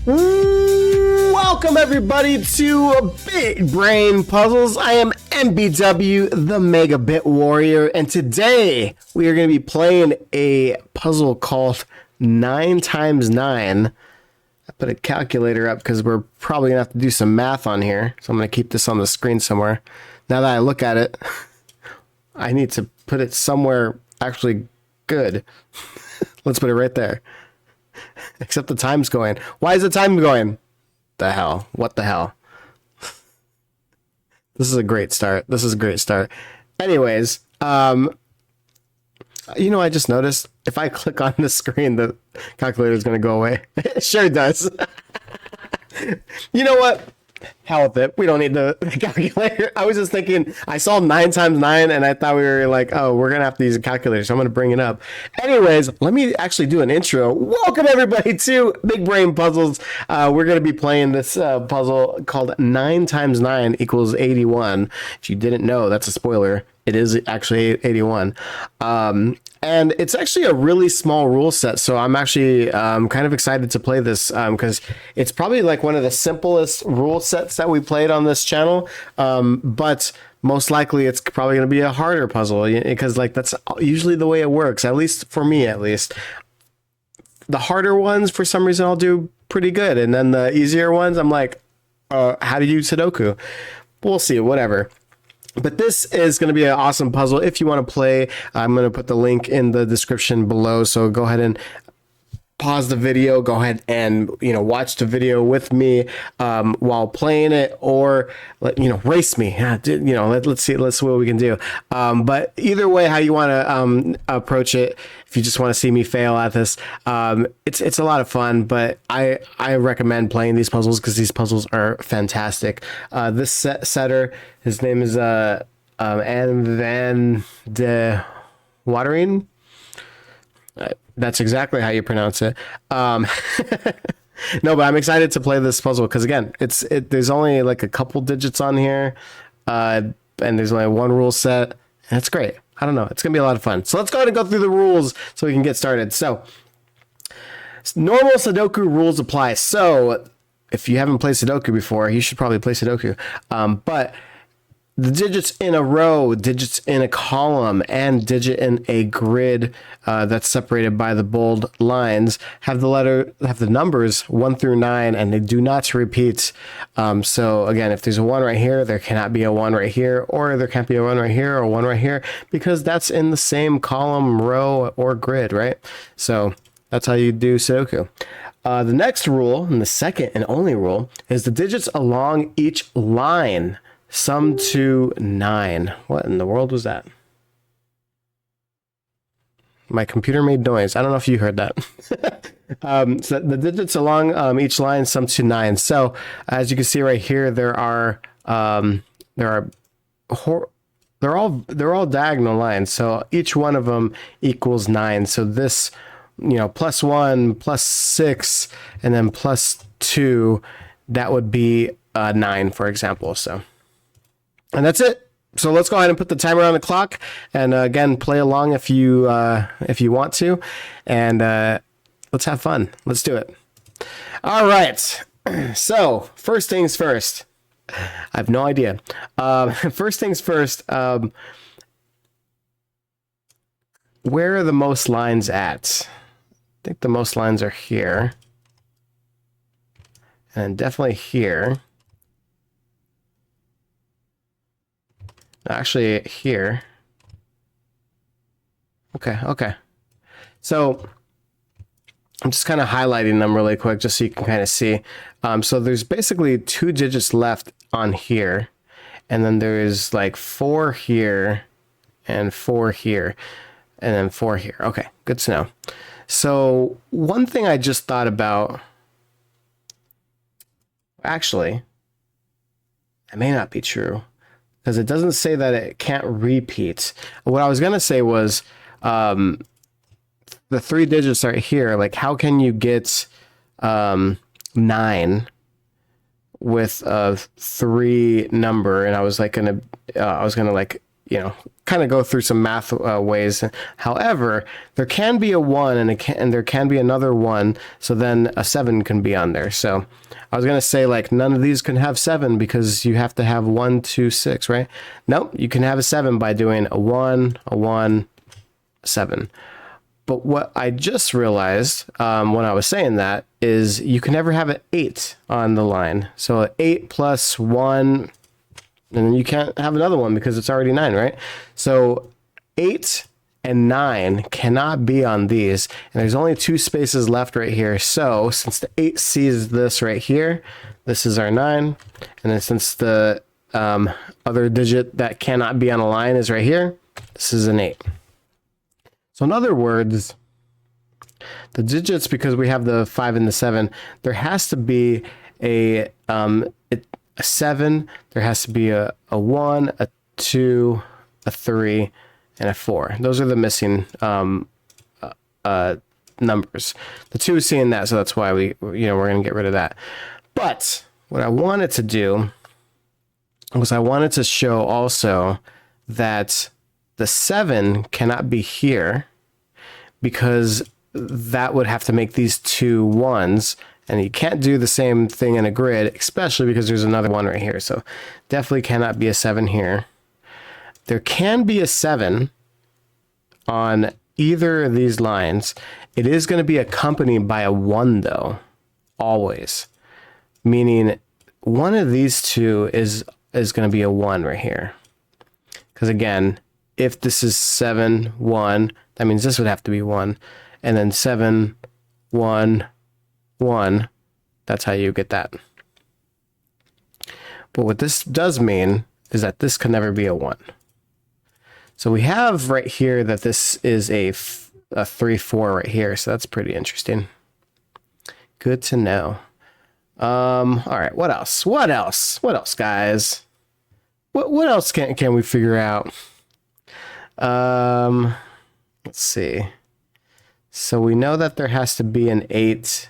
Welcome everybody to Big Brain Puzzles. I am MBW, the Megabit Warrior, and today we are going to be playing a puzzle called 9x9. I put a calculator up because we're probably going to have to do some math on here, so I'm going to keep this on the screen somewhere. Now that I look at it, I need to put it somewhere actually good. Let's put it right there. Except the time's going. Why is the time going? The hell? What the hell? This is a great start. This is a great start. Anyways, I just noticed if I click on the screen, the calculator is going to go away. It sure does. You know what? Hell with it. We don't need the calculator. I was just thinking, I saw 9x9 and I thought we were like, oh, we're going to have to use a calculator. So I'm going to bring it up. Anyways, let me actually do an intro. Welcome everybody to Big Brain Puzzles. We're going to be playing this puzzle called 9x9 equals 81. If you didn't know, that's a spoiler. It is actually 81. And it's actually a really small rule set. So I'm actually kind of excited to play this because it's probably like one of the simplest rule sets that we played on this channel. But most likely it's probably going to be a harder puzzle because like that's usually the way it works, at least for me, at least. The harder ones, for some reason, I'll do pretty good. And then the easier ones, I'm like, how do you Sudoku? We'll see, whatever. But this is going to be an awesome puzzle. If you want to play, I'm going to put the link in the description below. So go ahead and pause the video. Go ahead and watch the video with me while playing it, or race me. Let's see what we can do. But either way, how you want to approach it. If you just want to see me fail at this, it's a lot of fun. But I recommend playing these puzzles because these puzzles are fantastic. This setter, his name is Anne van de Wetering. That's exactly how you pronounce it. No, but I'm excited to play this puzzle because again, there's only like a couple digits on here, and there's only one rule set, and it's great. I don't know. It's gonna be a lot of fun. So let's go ahead and go through the rules so we can get started. So normal Sudoku rules apply. So if you haven't played Sudoku before, you should probably play Sudoku. But the digits in a row, digits in a column, and digit in a grid that's separated by the bold lines have the numbers 1 through 9, and they do not repeat. So again, if there's a 1 right here, there cannot be a 1 right here, or there can't be a 1 right here or a 1 right here, because that's in the same column, row, or grid, right? So that's how you do Sudoku. The next rule, and the second and only rule, is the digits along each line sum to 9. What in the world was that? My computer made noise. I don't know if you heard that. So the digits along each line sum to 9. So as you can see right here, they're all diagonal lines. So each one of them equals 9. So this, +1, +6, and then +2, that would be 9, for example. And that's it. So let's go ahead and put the timer on the clock, and again, play along if you want to, and let's have fun. Let's do it. All right. So first things first. I have no idea. First things first. Where are the most lines at? I think the most lines are here, and definitely here. Actually, here. Okay. So I'm just kind of highlighting them really quick just so you can kind of see. So there's basically 2 digits left on here, and then there's like 4 here, and 4 here, and then 4 here. Okay, good to know. So one thing I just thought about, actually, it may not be true, because it doesn't say that it can't repeat. What I was going to say was the 3 digits right here. Like, how can you get 9 with a 3 number? And I was like, I was gonna like, kind of go through some math ways. However, there can be a 1 and there can be another 1, so then a 7 can be on there. So I was going to say, like, none of these can have 7 because you have to have 1, 2, 6, right? Nope, you can have a 7 by doing a 1, a 1, a 7. But what I just realized when I was saying that is you can never have an 8 on the line. So an 8 plus 1, and then you can't have another one because it's already 9, right? So 8 and 9 cannot be on these. And there's only 2 spaces left right here. So since the 8 sees this right here, this is our 9. And then since the other digit that cannot be on a line is right here, this is an 8. So in other words, the digits, because we have the 5 and the 7, there has to be a 7, there has to be a 1, a 2, a 3, and a 4. Those are the missing numbers. The 2 is seeing that, so that's why we're going to get rid of that. But what I wanted to do was I wanted to show also that the 7 cannot be here because that would have to make these 2 1s, and you can't do the same thing in a grid, especially because there's another 1 right here. So definitely cannot be a 7 here. There can be a 7 on either of these lines. It is going to be accompanied by a 1 though, always. Meaning one of these 2 is going to be a 1 right here. Because again, if this is 7, 1, that means this would have to be 1. And then 7, 1, 1. That's how you get that. But what this does mean is that this can never be a 1. So we have right here that this is a 3, 4 right here. So that's pretty interesting. Good to know. All right. What else? What else? What else, guys? What else can we figure out? Let's see. So we know that there has to be an 8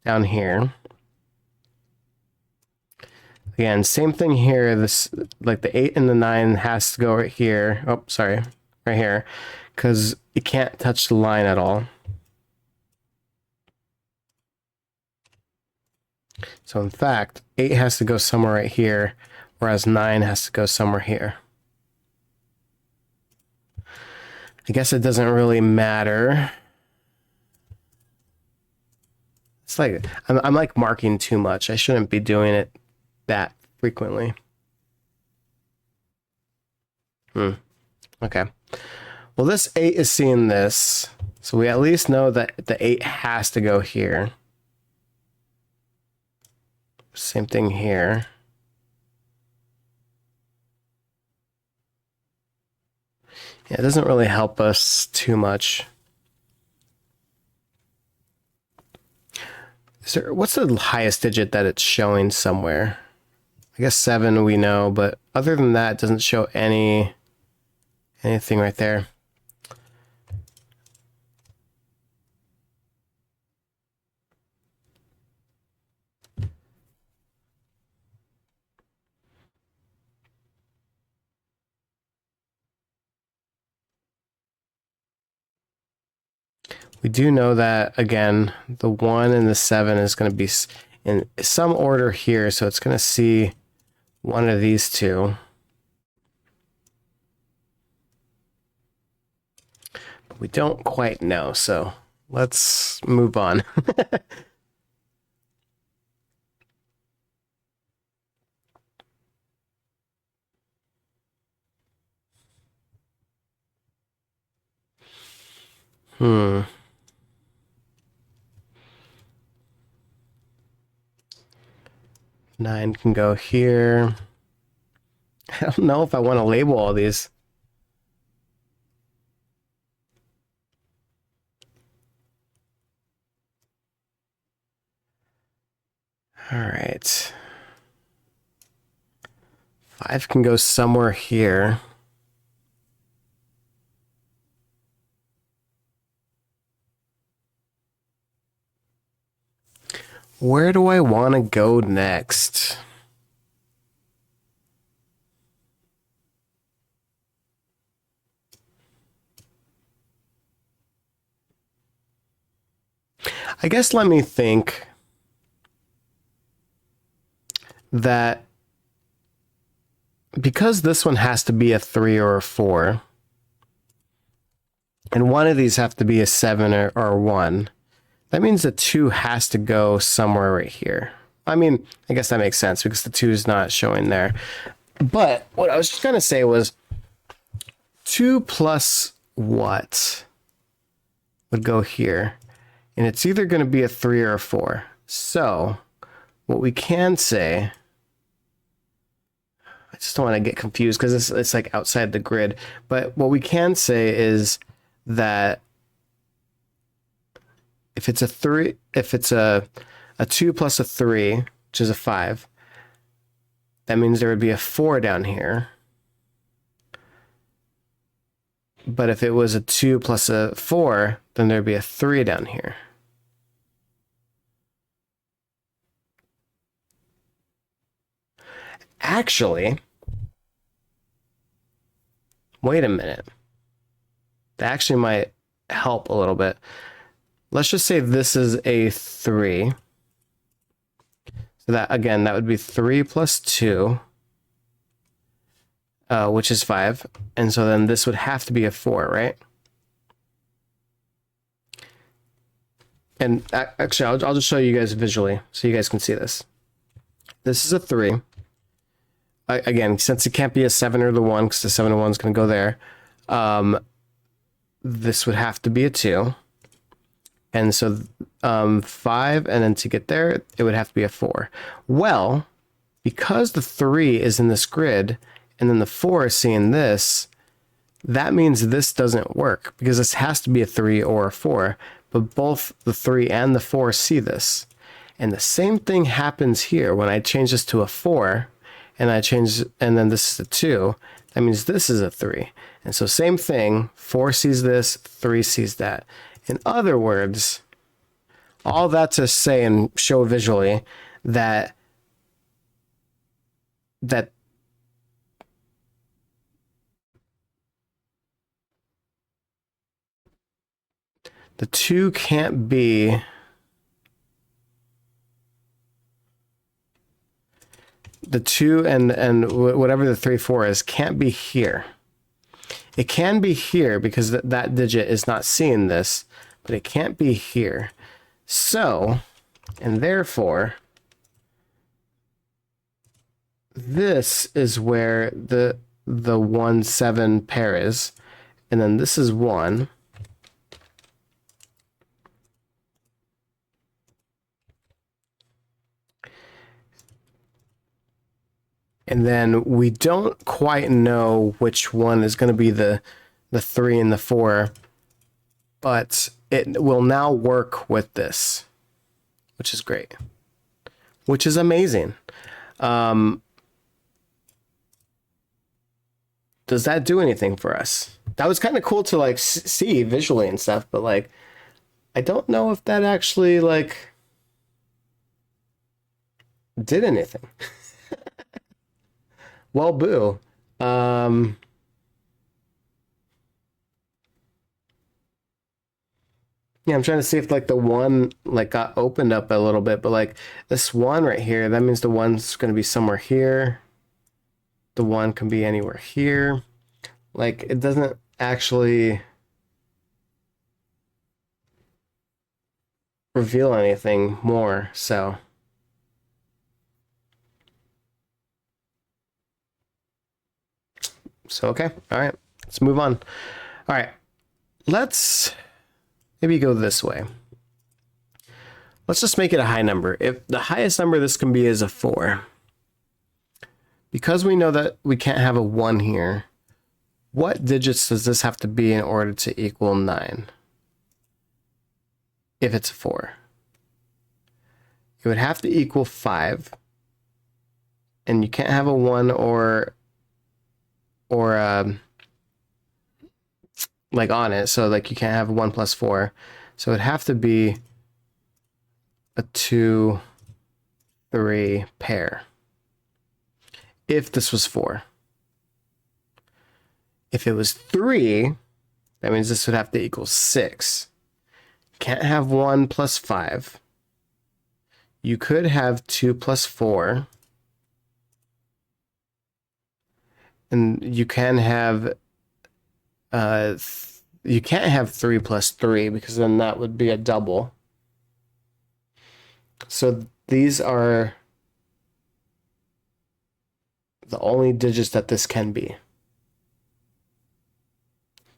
down here. Again, same thing here. This, like, the 8 and the 9 has to go right here. Oh, sorry, right here, because it can't touch the line at all. So in fact, 8 has to go somewhere right here, whereas 9 has to go somewhere here. I guess it doesn't really matter. It's like I'm like marking too much. I shouldn't be doing it that frequently. Okay. Well, this 8 is seeing this, so we at least know that the 8 has to go here. Same thing here. Yeah, it doesn't really help us too much. What's the highest digit that it's showing somewhere? I guess 7 we know, but other than that, it doesn't show anything right there. We do know that, again, the 1 and the 7 is going to be in some order here, so it's going to see one of these 2. But we don't quite know, so let's move on. Hmm. Nine can go here. I don't know if I want to label all these. All right. 5 can go somewhere here. Where do I want to go next? I guess let me think that because this one has to be a 3 or a 4, and one of these have to be a 7 or 1, that means the 2 has to go somewhere right here. I mean, I guess that makes sense because the 2 is not showing there. But what I was just going to say was 2 plus what would go here? And it's either going to be a 3 or a 4. So what we can say, I just don't want to get confused because it's like outside the grid. But what we can say is that if it's a 3, if it's a 2 plus a 3, which is a 5, that means there would be a 4 down here. But if it was a 2 plus a 4, then there'd be a 3 down here. Actually, wait a minute. That actually might help a little bit. Let's just say this is a 3. So that, again, that would be 3 plus 2, which is 5. And so then this would have to be a 4, right? And actually, I'll just show you guys visually so you guys can see this. This is a 3. Again, since it can't be a 7 or the 1, because the 7 or 1 is going to go there, this would have to be a 2. And so 5, and then to get there, it would have to be a 4. Well, because the 3 is in this grid, and then the 4 is seeing this, that means this doesn't work, because this has to be a 3 or a 4, but both the 3 and the 4 see this. And the same thing happens here when I change this to a 4, and then this is a 2, that means this is a 3. And so same thing, 4 sees this, 3 sees that. In other words, all that to say and show visually that the 2 can't be the 2 and whatever the 3, 4 is can't be here. It can be here because that digit is not seeing this, but it can't be here. So, and therefore, this is where the 1, 7 pair is, and then this is 1. And then we don't quite know which one is going to be the 3 and the 4, but it will now work with this, which is great, which is amazing. Does that do anything for us? That was kind of cool to like see visually and stuff, but like, I don't know if that actually like did anything. Well, boo. Yeah, I'm trying to see if like the 1 like got opened up a little bit, but like this 1 right here, that means the 1's going to be somewhere here. The 1 can be anywhere here. Like it doesn't actually reveal anything more, so. So, okay. All right. Let's move on. All right. Let's maybe go this way. Let's just make it a high number. If the highest number this can be is a 4, because we know that we can't have a 1 here, what digits does this have to be in order to equal 9? If it's a 4, it would have to equal 5, and you can't have a 1 or like on it, so like you can't have 1 plus 4, so it'd have to be a 2, 3 pair if this was 4. If it was 3, that means this would have to equal 6. Can't have 1 plus 5. You could have 2 plus 4. And you can have you can't have 3 plus 3 because then that would be a double. So these are the only digits that this can be.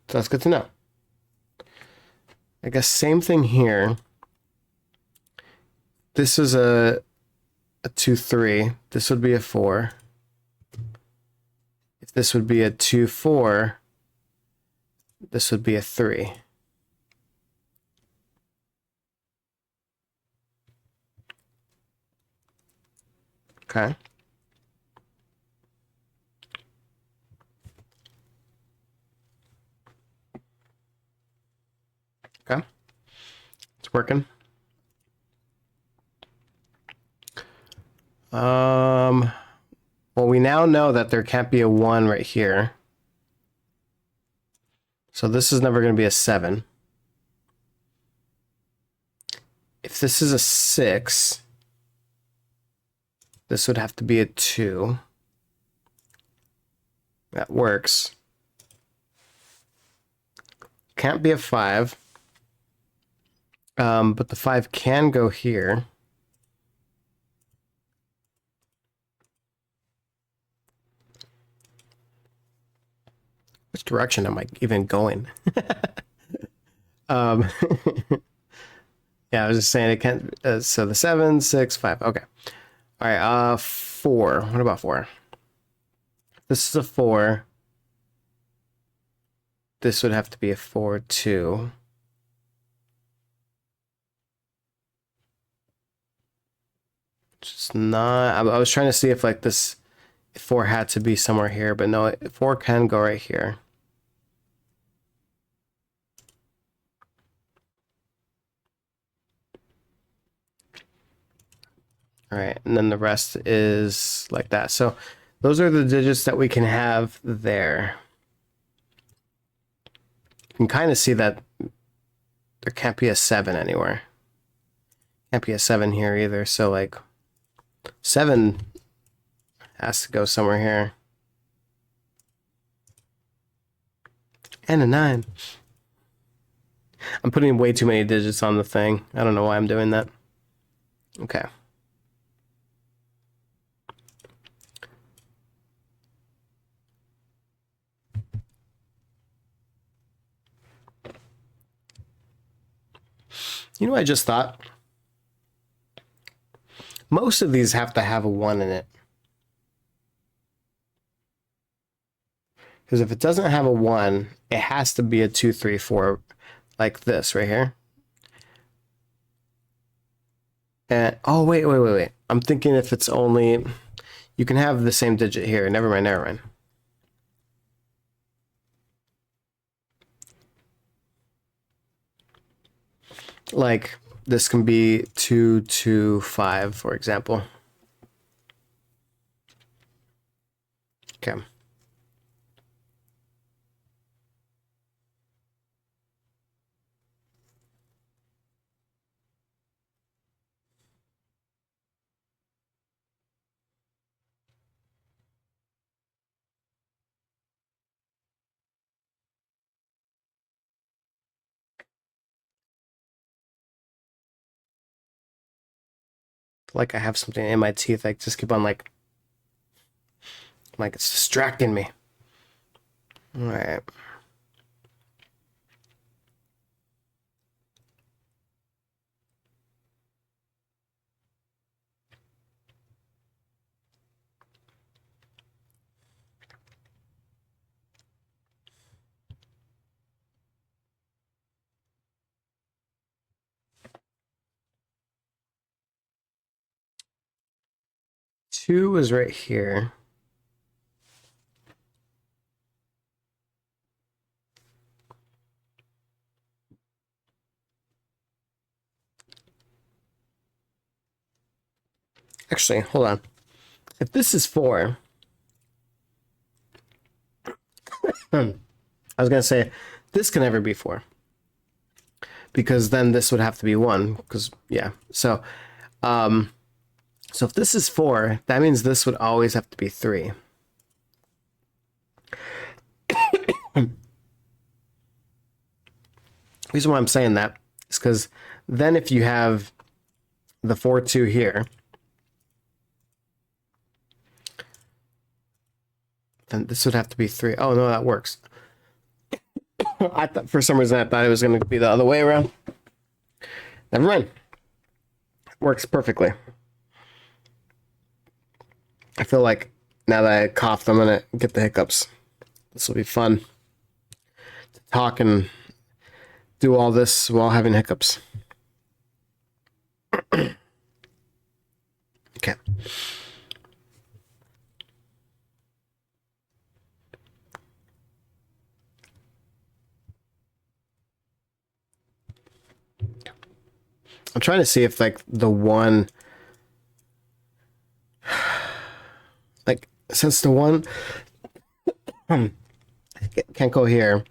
So that's good to know. I guess same thing here. This is a 2, 3. This would be a 4. If this would be a 2, 4, this would be a 3. Okay. Okay. It's working. Well, we now know that there can't be a 1 right here. So this is never going to be a 7. If this is a 6, this would have to be a 2. That works. Can't be a 5. But the 5 can go here. Which direction am I even going? Yeah, I was just saying it can't. So the 7, 6, 5. Okay. All right. 4. What about 4? This is a 4. This would have to be a 4, 2. Just not. I was trying to see if like this 4 had to be somewhere here, but no, 4 can go right here. All right, and then the rest is like that. So those are the digits that we can have there. You can kind of see that there can't be a 7 anywhere. Can't be a 7 here either. So like 7 has to go somewhere here. And a 9. I'm putting way too many digits on the thing. I don't know why I'm doing that. Okay. You know what I just thought? Most of these have to have a 1 in it. Because if it doesn't have a 1, it has to be a 2, 3, 4, like this right here. And oh, wait. I'm thinking if it's only, you can have the same digit here. Never mind. Like this can be 2, 2, 5, for example. Okay. Like I have something in my teeth. I just keep on like it's distracting me. All right. Two is right here. Actually, hold on. If this is 4, I was going to say this can never be 4. because then this would have to be 1, because, yeah. So, so if this is 4, that means this would always have to be 3. The reason why I'm saying that is because then if you have the 4, 2 here, then this would have to be 3. Oh, no, that works. I thought, for some reason, I thought it was going to be the other way around. Never mind. Works perfectly. I feel like now that I coughed, I'm going to get the hiccups. This will be fun to talk and do all this while having hiccups. Okay. I'm trying to see if like the one, like since the one can't go here.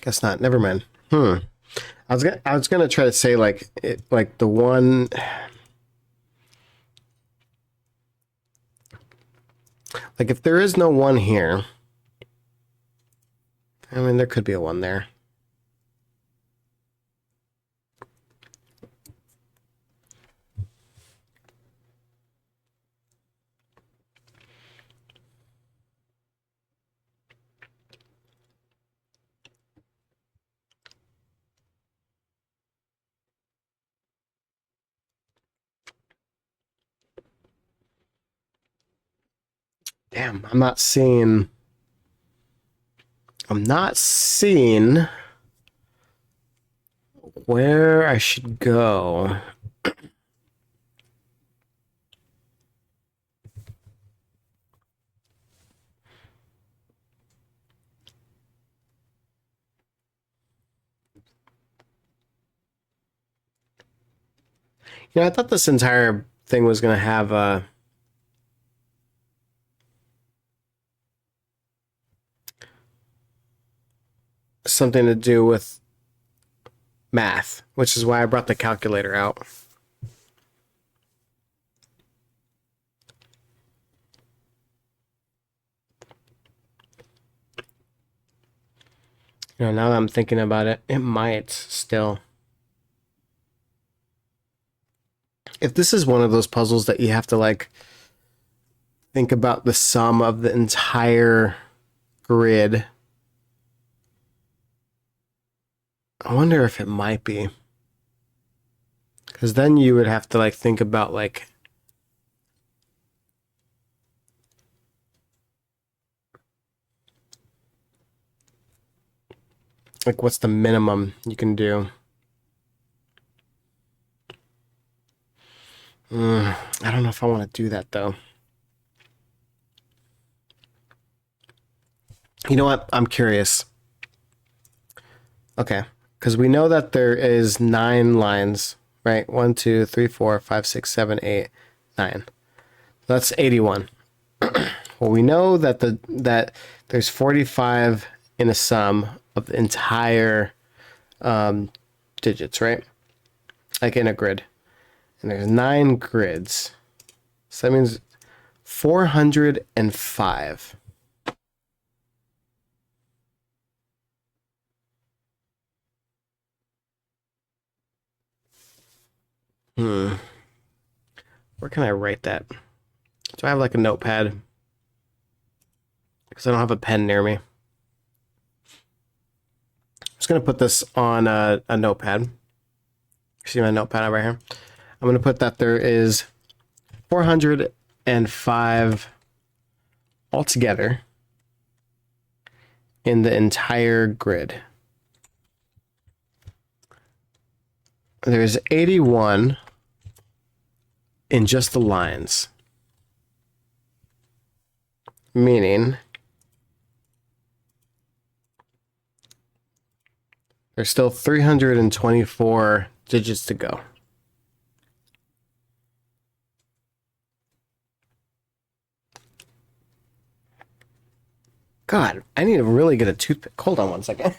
Guess not. Never mind. I was gonna try to say like it, like the one, like if there is no 1 here, I mean there could be a 1 there. Damn, I'm not seeing where I should go. You know, I thought this entire thing was going to have something to do with math, which is why I brought the calculator out. You know, now that I'm thinking about it, it might still. If this is one of those puzzles that you have to like think about the sum of the entire grid, I wonder if it might be. Because then you would have to like think about like what's the minimum you can do. I don't know if I want to do that though. You know what? I'm curious. Okay. Because we know that there is 9 lines, right? 1, 2, 3, 4, 5, 6, 7, 8, 9. That's 81. Well, we know that that there's 45 in a sum of the entire digits, right? Like in a grid. And there's 9 grids. So that means 405. Where can I write that? Do I have like a notepad? Because I don't have a pen near me. I'm just going to put this on a notepad. See my notepad right here? I'm going to put that there is 405 altogether in the entire grid. There's 81 in just the lines. Meaning There's still 324 digits to go. God, I need to really get a toothpick. Hold on one second.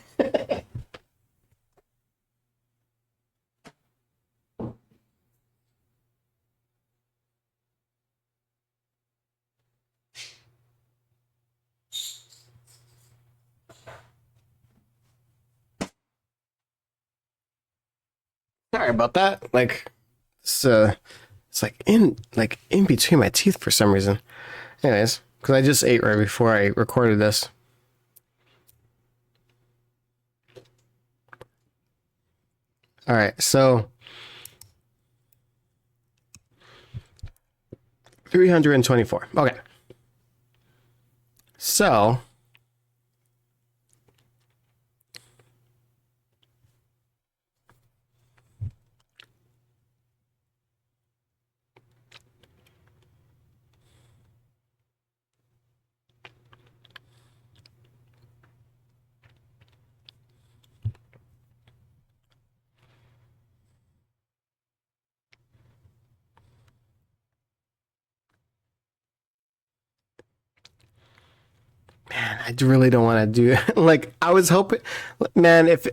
Sorry about that. It's like in between my teeth for some reason. Anyways, because I just ate right before I recorded this. All right, so 324. Okay. So man, I really don't want to do like I was hoping, man. If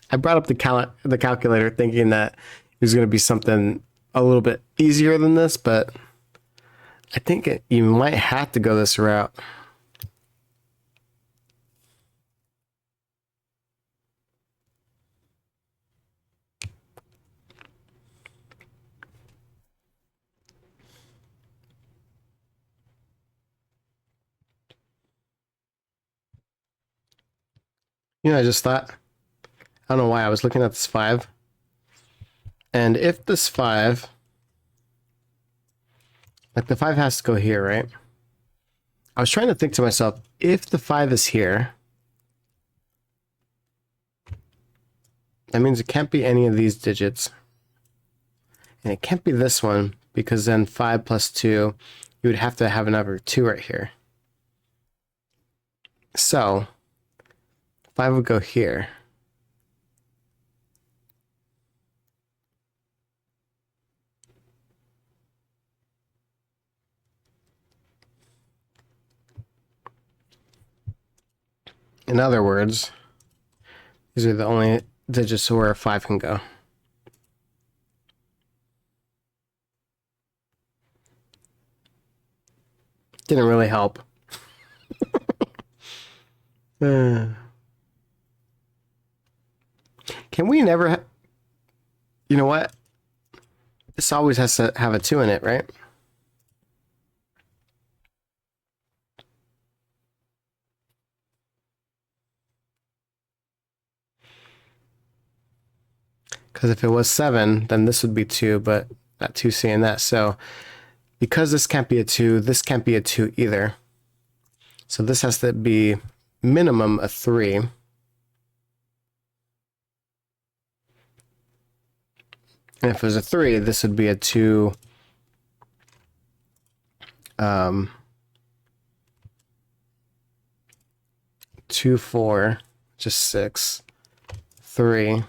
I brought up the calculator thinking that it was going to be something a little bit easier than this, but I think you might have to go this route. You know, I just thought, I don't know why I was looking at this 5. And if this 5, like the 5 has to go here, right? I was trying to think to myself, if the 5 is here, that means it can't be any of these digits. And it can't be this one, because then 5 plus 2, you would have to have another 2 right here. So 5 would go here. In other words, these are the only digits where a 5 can go. Didn't really help. Can we never... You know what? This always has to have a 2 in it, right? Because if it was 7, then this would be 2, but not 2 seeing that. So because this can't be a 2, this can't be a 2 either. So this has to be minimum a 3. And if it was a 3, this would be a 2. 2, 4, just 6, 3.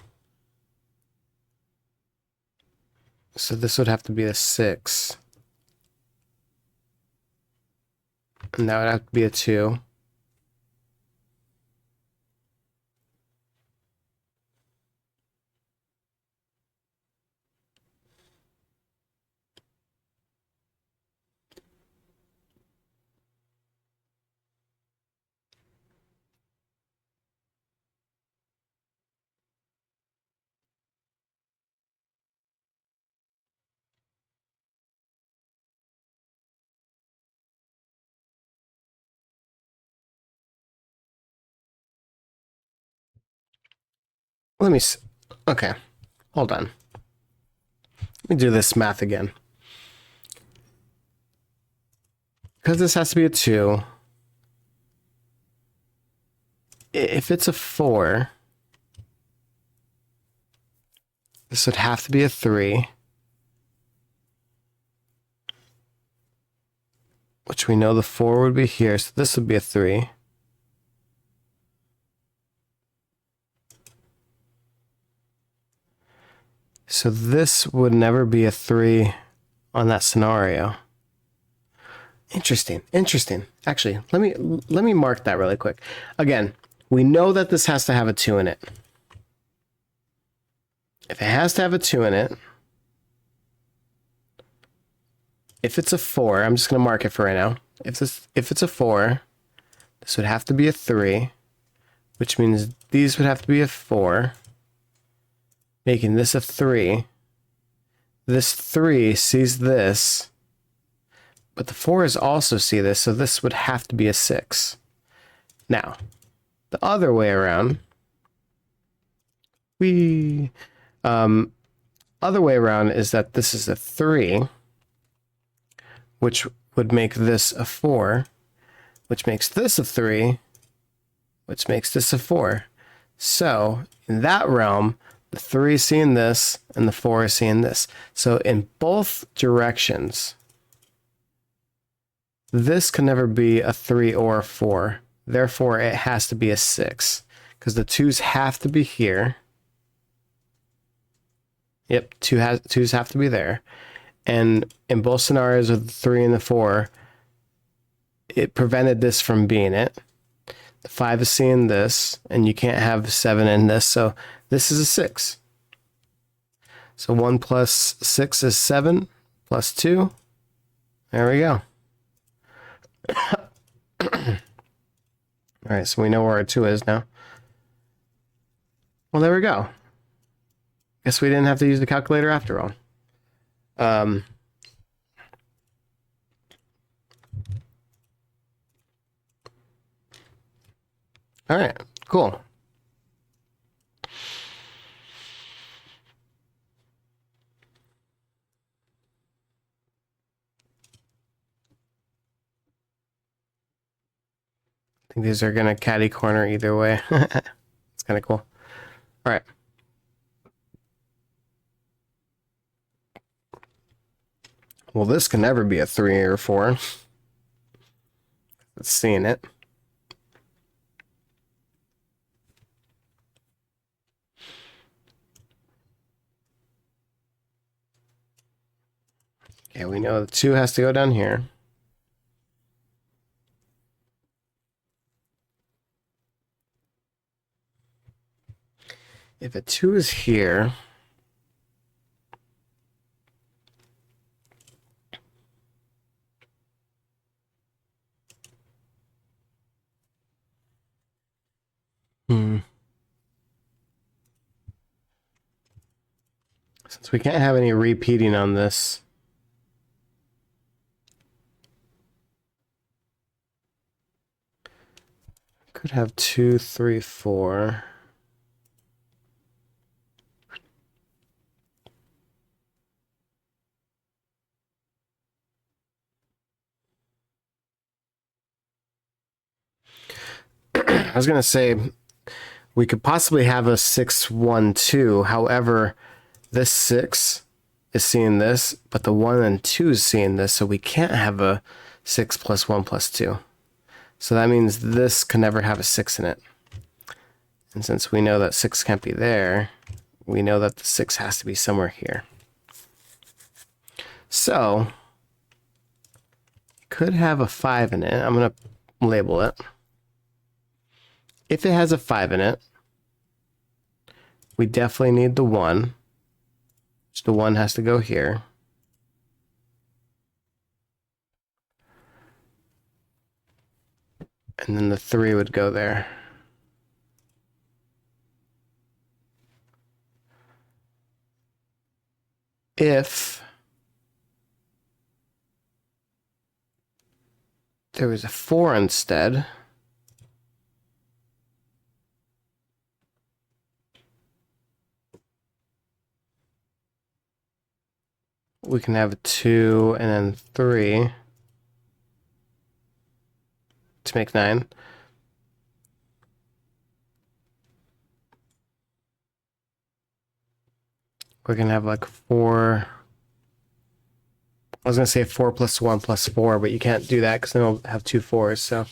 So this would have to be a 6. And that would have to be a 2. Let me see. Okay, hold on. Let me do this math again. Because this has to be a 2. If it's a 4, this would have to be a 3. Which we know the 4 would be here, so this would be a 3. So this would never be a 3 on that scenario. Interesting. Actually, let me mark that really quick. Again, we know that this has to have a 2 in it. If it has to have a 2 in it, if it's a 4, I'm just going to mark it for right now. If it's a 4, this would have to be a 3, which means these would have to be a 4, making this a 3. This 3 sees this, but the 4s also see this, so this would have to be a 6. Now, the other way around, other way around is that this is a 3, which would make this a 4, which makes this a 3, which makes this a 4. So, in that realm, the 3 is seeing this, and the 4 is seeing this. So, in both directions, this can never be a 3 or a 4. Therefore, it has to be a 6, because the 2's have to be here. Yep, 2's have to be there. And in both scenarios with the 3 and the 4, it prevented this from being it. The 5 is seeing this, and you can't have 7 in this, so this is a 6. So 1 plus 6 is 7, plus 2. There we go. Alright, so we know where our 2 is now. Well, there we go. Guess we didn't have to use the calculator after all. Alright, cool. I think these are going to catty corner either way. It's kind of cool. All right. Well, this can never be a 3 or 4. Let's seeing it. Okay, we know the 2 has to go down here. If a 2 is here, since we can't have any repeating on this, could have 2, 3, 4. I was gonna say we could possibly have a 6, 1, 2. However, this 6 is seeing this, but the 1 and 2 is seeing this, so we can't have a 6 plus 1 plus 2. So that means this can never have a 6 in it. And since we know that 6 can't be there, we know that the 6 has to be somewhere here. So, it could have a 5 in it. I'm going to label it. If it has a 5 in it, we definitely need the 1. So the 1 has to go here. And then the 3 would go there. If there was a 4 instead, we can have a 2 and then 3 to make 9. We can have like 4. I was going to say 4 plus 1 plus 4, but you can't do that because then we'll have 2 4s. So,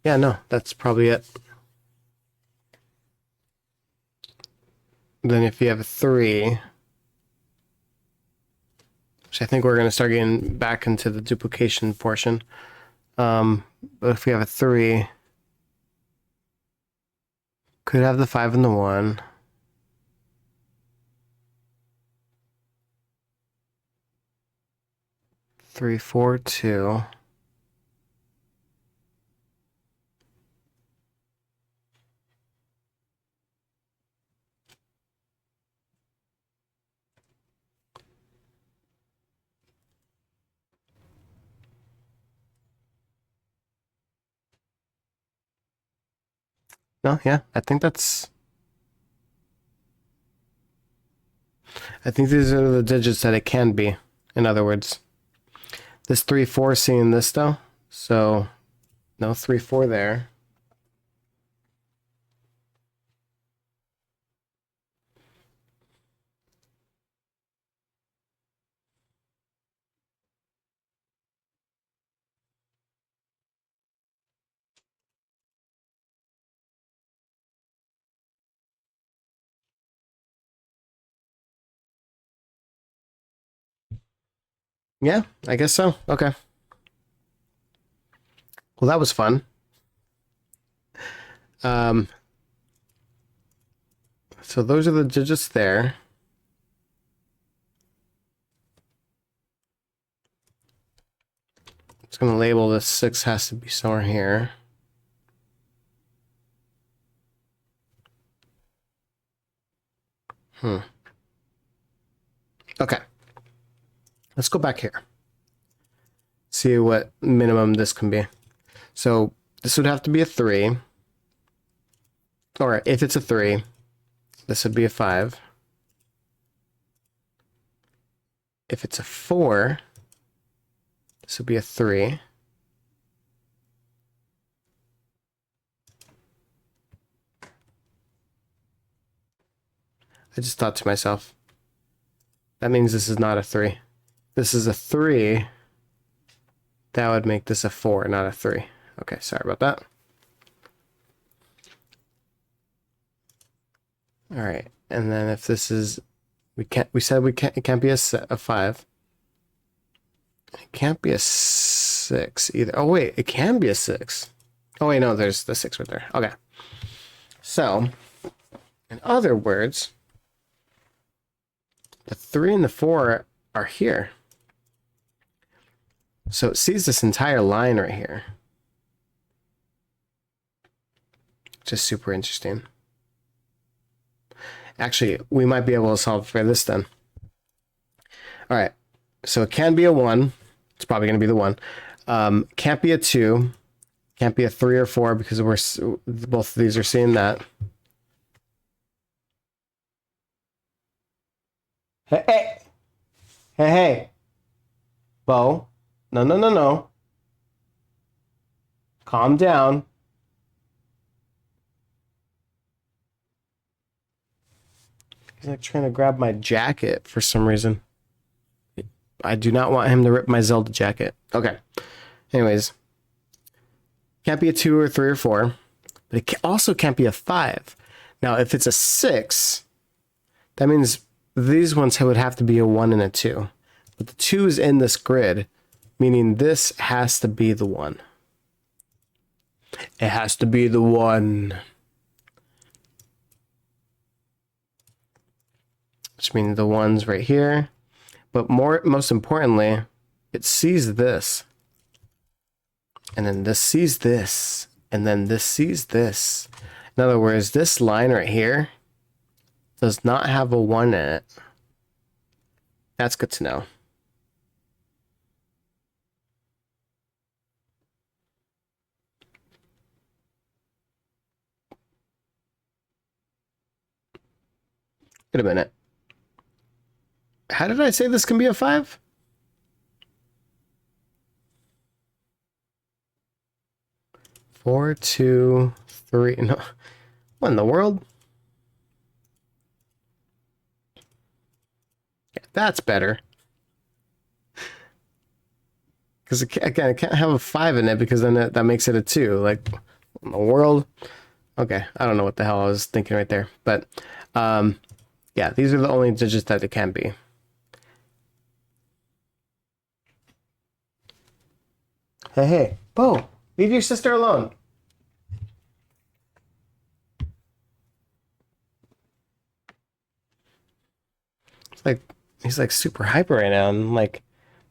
yeah, no, that's probably it. Then if you have a 3, which I think we're going to start getting back into the duplication portion. But if we have a 3, could have the 5 and the 1. Three, 4, 2. No, yeah, I think these are the digits that it can be, in other words. This 3, 4 seeing this though, so no 3, 4 there. Yeah, I guess so. Okay. Well, that was fun. So those are the digits there. It's going to label this 6 has to be somewhere here. Okay. Let's go back here. See what minimum this can be. So this would have to be a 3. Or if it's a 3, this would be a 5. If it's a 4, this would be a 3. I just thought to myself, that means this is not a 3. This is a 3. That would make this a 4, not a 3. Okay, sorry about that. All right, and then if this is, it can't be a 5. It can't be a 6 either. Oh wait, it can be a 6. Oh wait, no, there's the 6 right there. Okay. So, in other words, the 3 and the 4 are here. So it sees this entire line right here. Just super interesting. Actually, we might be able to solve for this then. All right. So it can be a 1. It's probably going to be the 1. Can't be a 2. Can't be a 3 or 4 because both of these are seeing that. Hey, hey, hey, hey, Bo. No, no, no, no. Calm down. He's like trying to grab my jacket for some reason. I do not want him to rip my Zelda jacket. Okay. Anyways. Can't be a 2 or 3 or 4. But it also can't be a 5. Now, if it's a 6, that means these ones would have to be a 1 and a 2. But the 2 is in this grid, meaning this has to be the 1. It has to be the 1. Which means the 1's right here. But most importantly, it sees this. And then this sees this. And then this sees this. In other words, this line right here does not have a 1 in it. That's good to know. Wait a minute. How did I say this can be a 5? Four, 2, 3. No. What in the world? Yeah, that's better. Because again, it can't have a 5 in it because then that makes it a 2. Like, what in the world? Okay, I don't know what the hell I was thinking right there. But, yeah, these are the only digits that it can be. Hey, hey, Bo, leave your sister alone. It's like he's like super hyper right now and like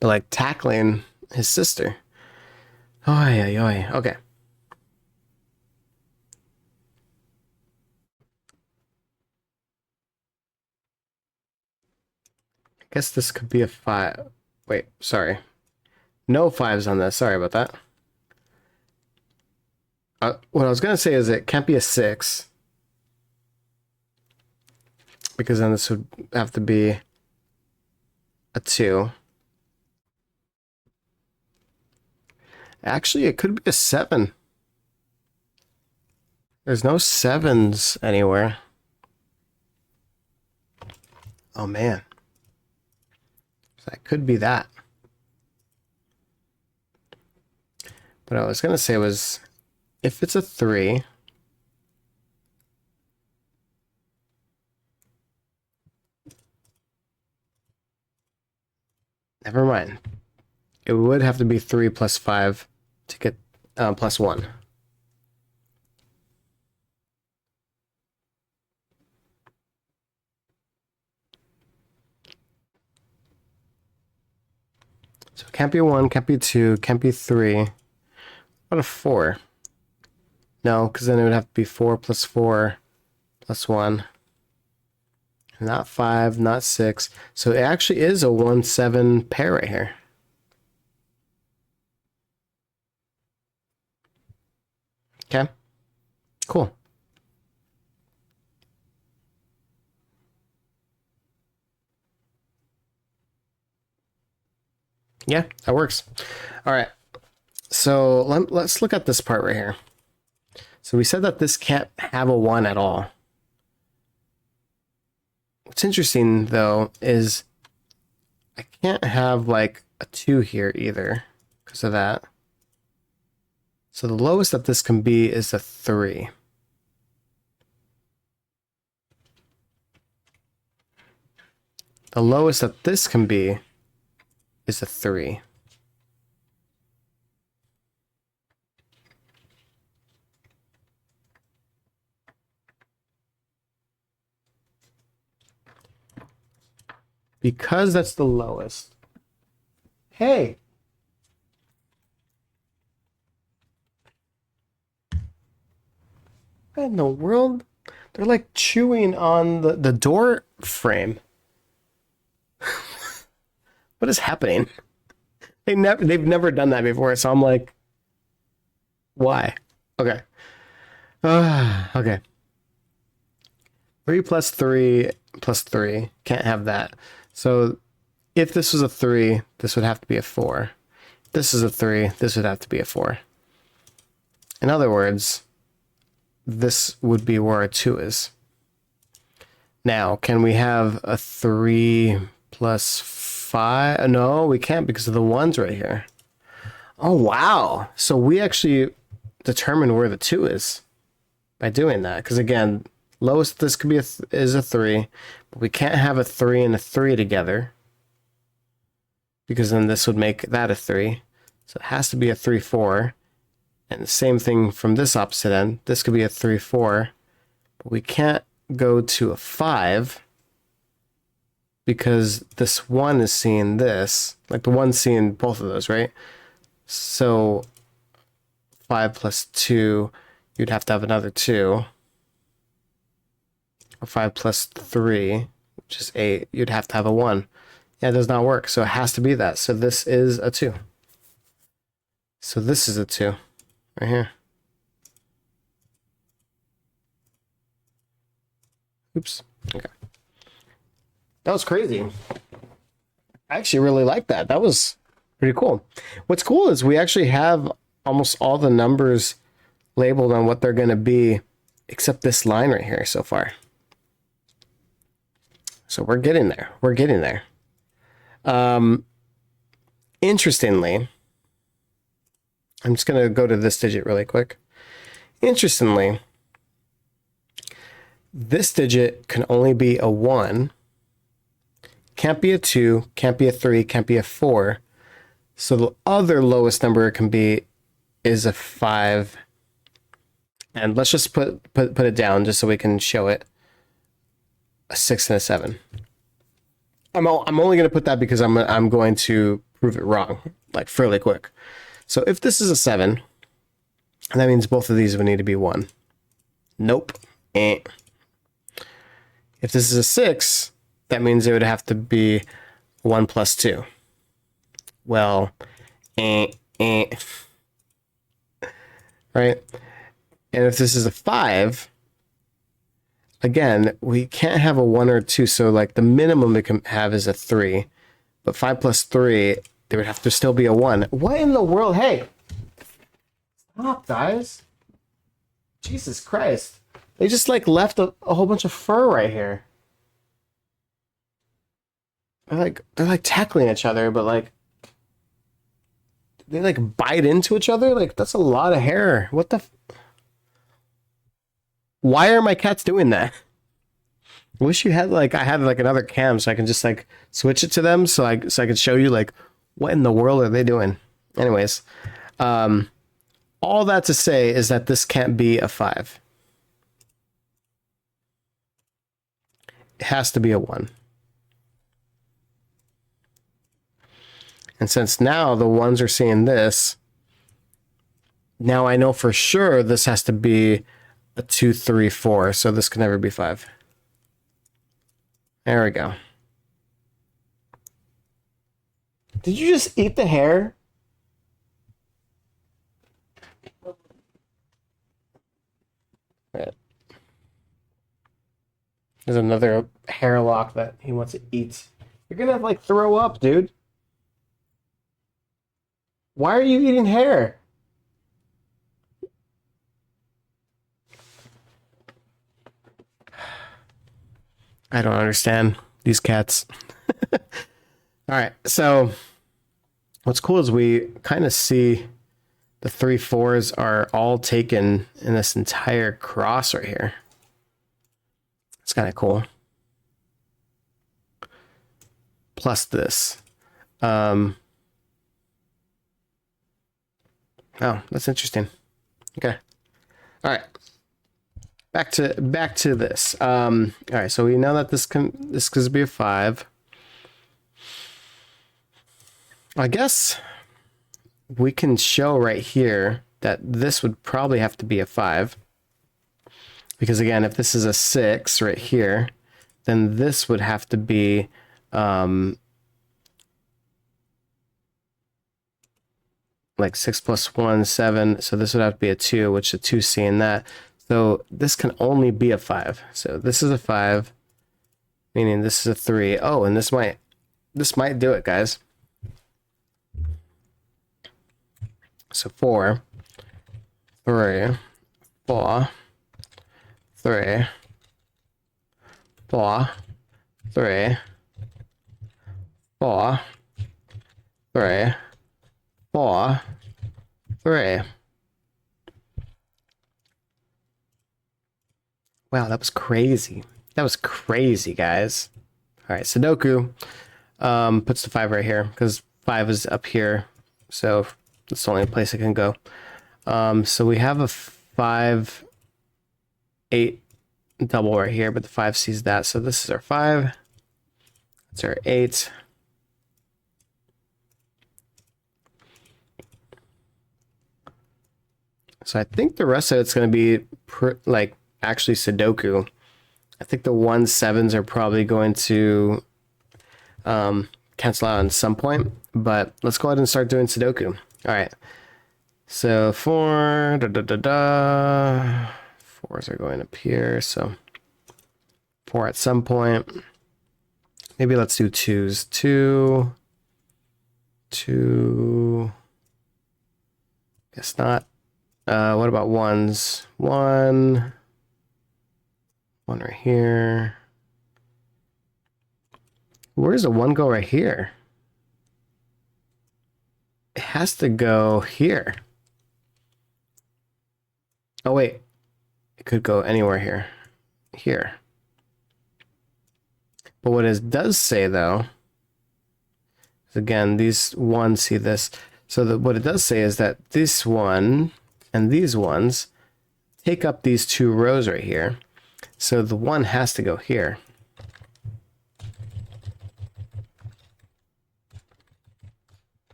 but like tackling his sister. Oh yeah. Okay. I guess this could be a 5. Wait, sorry. No 5s on this. Sorry about that. What I was gonna say is it can't be a 6 because then this would have to be a 2. Actually, it could be a 7. There's no 7s anywhere. Oh man. So that could be that. What I was gonna say was if it's a 3, never mind. It would have to be 3 plus 5 to get plus 1. So it can't be 1, can't be 2, can't be 3. What about a 4? No, because then it would have to be 4 plus 4 plus 1. Not 5, not 6. So it actually is a 1-7 pair right here. Okay. Cool. Yeah, that works. All right. So let's look at this part right here. So we said that this can't have a 1 at all. What's interesting, though, is I can't have, like, a 2 here either because of that. So the lowest that this can be is a 3. The lowest that this can be is a 3. Because that's the lowest. Hey! What in the world? They're like chewing on the door frame. What is happening? They've never done that before, so I'm like, why? Okay. Okay. 3 plus 3 plus 3. Can't have that. So if this was a 3, this would have to be a 4. This is a 3, this would have to be a 4. In other words, this would be where a 2 is. Now, can we have a 3 plus 5? No, we can't because of the 1s right here. Oh, wow. So we actually determine where the 2 is by doing that. Because again, lowest this could be is a 3, but we can't have a 3 and a 3 together because then this would make that a 3. So it has to be a 3, 4. And the same thing from this opposite end. This could be a 3, 4, but we can't go to a 5 because this 1 is seeing this. Like the 1's seeing both of those, right? So 5 plus 2, you'd have to have another 2. Or 5 plus 3, which is 8, you'd have to have a 1. Yeah, it does not work, so it has to be that. So this is a 2. So this is a 2, right here. Oops. Okay. That was crazy. I actually really like that. That was pretty cool. What's cool is we actually have almost all the numbers labeled on what they're going to be, except this line right here so far. So we're getting there. We're getting there. Interestingly, I'm just going to go to this digit really quick. Interestingly, this digit can only be a 1, can't be a 2, can't be a 3, can't be a 4, So the other lowest number it can be is a 5. And let's just put it down just so we can show it. A 6 and a 7. I'm only going to put that because I'm going to prove it wrong, like fairly quick. So if this is a 7, that means both of these would need to be 1. Nope. Eh. If this is a 6, that means it would have to be 1 plus 2. Well, right? And if this is a 5, again, we can't have a 1 or 2, so like the minimum it can have is a 3. But 5 plus 3, there would have to still be a 1. What in the world? Hey! Stop, guys. Jesus Christ. They just like left a whole bunch of fur right here. They're like tackling each other, but like they like bite into each other. Like that's a lot of hair. What the? Why are my cats doing that? I wish you had like I had like another cam so I can just like switch it to them so I could show you like what in the world are they doing. Anyways, all that to say is that this can't be a 5. It has to be a 1. And since now the ones are seeing this, now I know for sure this has to be a 2, 3, 4. So this can never be 5. There we go. Did you just eat the hair? Right. There's another hair lock that he wants to eat. You're gonna like throw up, dude. Why are you eating hair? I don't understand these cats. All right, so what's cool is we kind of see the 3 4s are all taken in this entire cross right here. It's kind of cool. Plus this. Oh, that's interesting. Okay. All right. Back to this. All right, so we know that this could be a 5. I guess we can show right here that this would probably have to be a 5. Because again, if this is a 6 right here, then this would have to be like 6 plus 1, 7. So this would have to be a 2, which a 2 seeing that. So this can only be a 5. So this is a 5, meaning this is a 3. Oh, and this might do it, guys. So 4, 3, 4, 3, 4, 3, 4, 3, 4, 3. Wow, that was crazy. That was crazy, guys. All right, Sudoku puts the 5 right here because 5 is up here. So it's the only place it can go. So we have a 5, 8 double right here, but the 5 sees that. So this is our 5. That's our 8. So I think the rest of it's going to be like actually Sudoku. I think the 1 7s are probably going to cancel out at some point, but let's go ahead and start doing Sudoku. All right. So 4, 4s are going up here. So 4 at some point. Maybe let's do 2s. 2, 2. Guess not. What about 1s? 1 right here. Where does the 1 go right here? It has to go here. Oh, wait. It could go anywhere here. Here. But what it does say, though, Again, these ones see this. So that what it does say is that this one and these ones take up these 2 rows right here. So the 1 has to go here.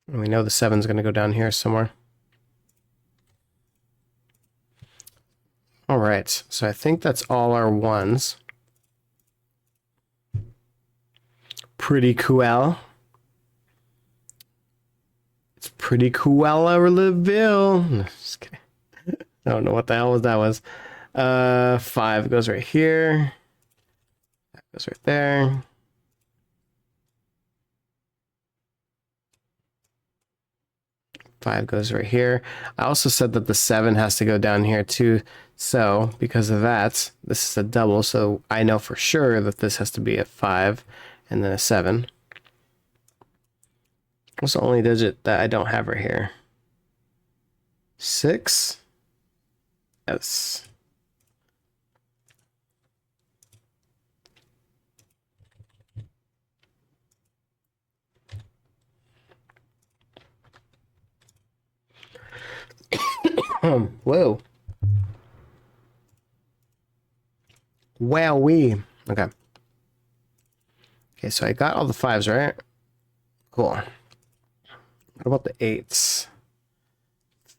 And we know the 7's going to go down here somewhere. All right, so I think that's all our 1s. Pretty cool. It's pretty Cruella. Just kidding. I don't know what the hell that was. 5 goes right here. That goes right there. Five goes right here. I also said that the 7 has to go down here too. So because of that, this is a double. So I know for sure that this has to be a 5 and then a 7. What's the only digit that I don't have right here? 6? Yes. Whoa. Wowee. Okay. Okay, so I got all the 5s, right? Cool. What about the 8s?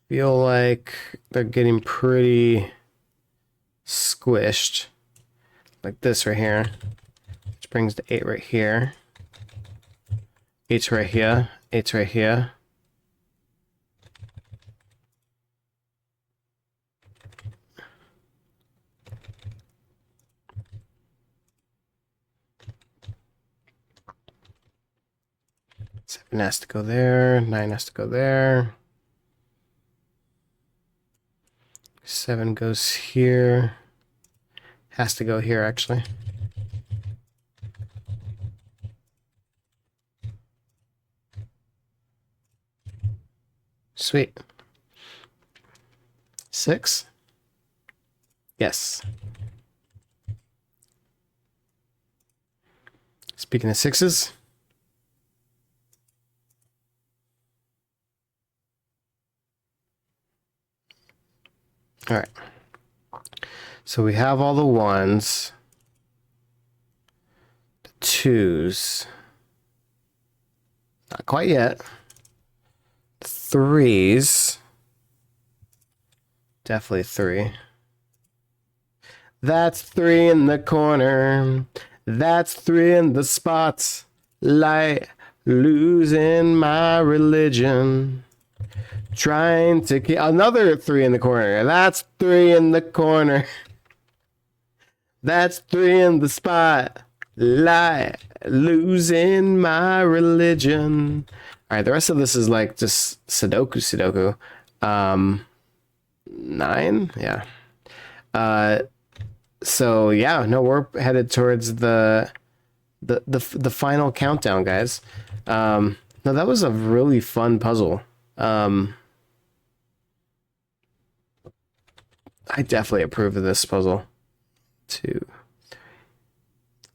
Feel like they're getting pretty squished. Like this right here. Which brings the 8 right here. 8's right here. 8's right here. Seven has to go there. 9 has to go there. 7 goes here. Has to go here, actually. Sweet. 6? Yes. Speaking of 6s. All right. So we have all the 1s, the 2s, not quite yet. 3s, definitely 3. That's 3 in the corner. That's 3 in the spots. Like losing my religion. Trying to keep another 3 in the corner. That's 3 in the corner. That's 3 in the spot. Like losing my religion. All right, the rest of this is like just Sudoku. 9, yeah. So yeah, no, we're headed towards the final countdown, guys. No, that was a really fun puzzle. I definitely approve of this puzzle. 2, 3.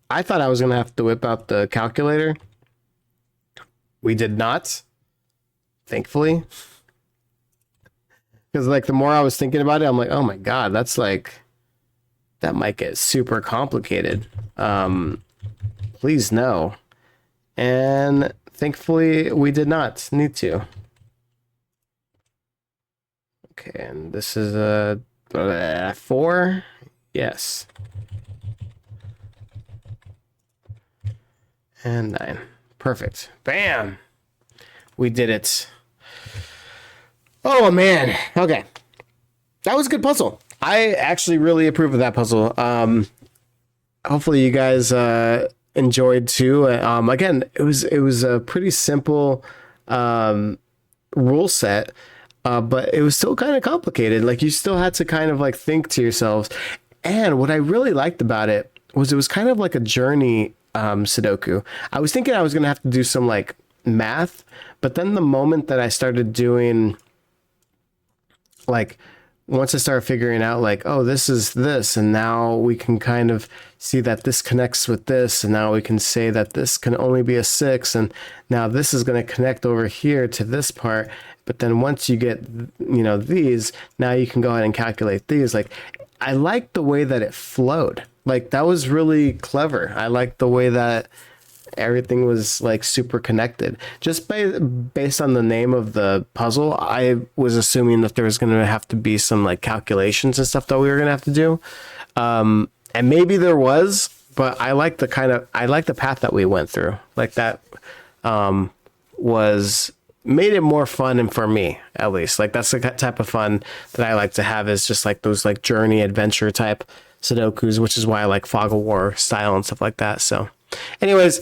I thought I was gonna have to whip out the calculator. We did not, thankfully. Because like the more I was thinking about it, I'm like, oh my god, that's like that might get super complicated. Please no. And thankfully we did not need to. Okay, and this is a 4. Yes. And 9. Perfect. Bam. We did it. Oh man. Okay. That was a good puzzle. I actually really approve of that puzzle. Hopefully you guys enjoyed too. Again, it was a pretty simple rule set. But it was still kind of complicated. Like you still had to kind of like think to yourselves. And what I really liked about it was kind of like a journey Sudoku. I was thinking I was going to have to do some like math, but then the moment that I started doing like once I started figuring out like, oh, this is this, and now we can kind of see that this connects with this, and now we can say that this can only be a 6, and now this is going to connect over here to this part. But then once you get, you know, these, now you can go ahead and calculate these. Like, I like the way that it flowed. Like, that was really clever. I like the way that everything was like super connected. Just based on the name of the puzzle, I was assuming that there was going to have to be some like calculations and stuff that we were going to have to do. And maybe there was, but I like the path that we went through. Like that made it more fun, and for me at least, like that's the type of fun that I like to have, is just like those like journey adventure type Sudokus, which is why I like Fog of War style and stuff like that. So anyways,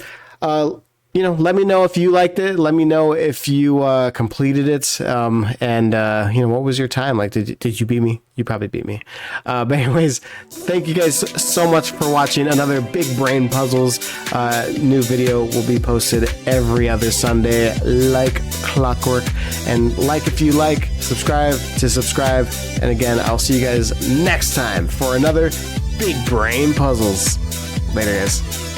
you know, let me know if you liked it. Let me know if you completed it. And you know, what was your time? Like, did you beat me? You probably beat me. But anyways, thank you guys so much for watching another Big Brain Puzzles. New video will be posted every other Sunday, like clockwork. And like if you like, subscribe to subscribe. And again, I'll see you guys next time for another Big Brain Puzzles. Later, guys.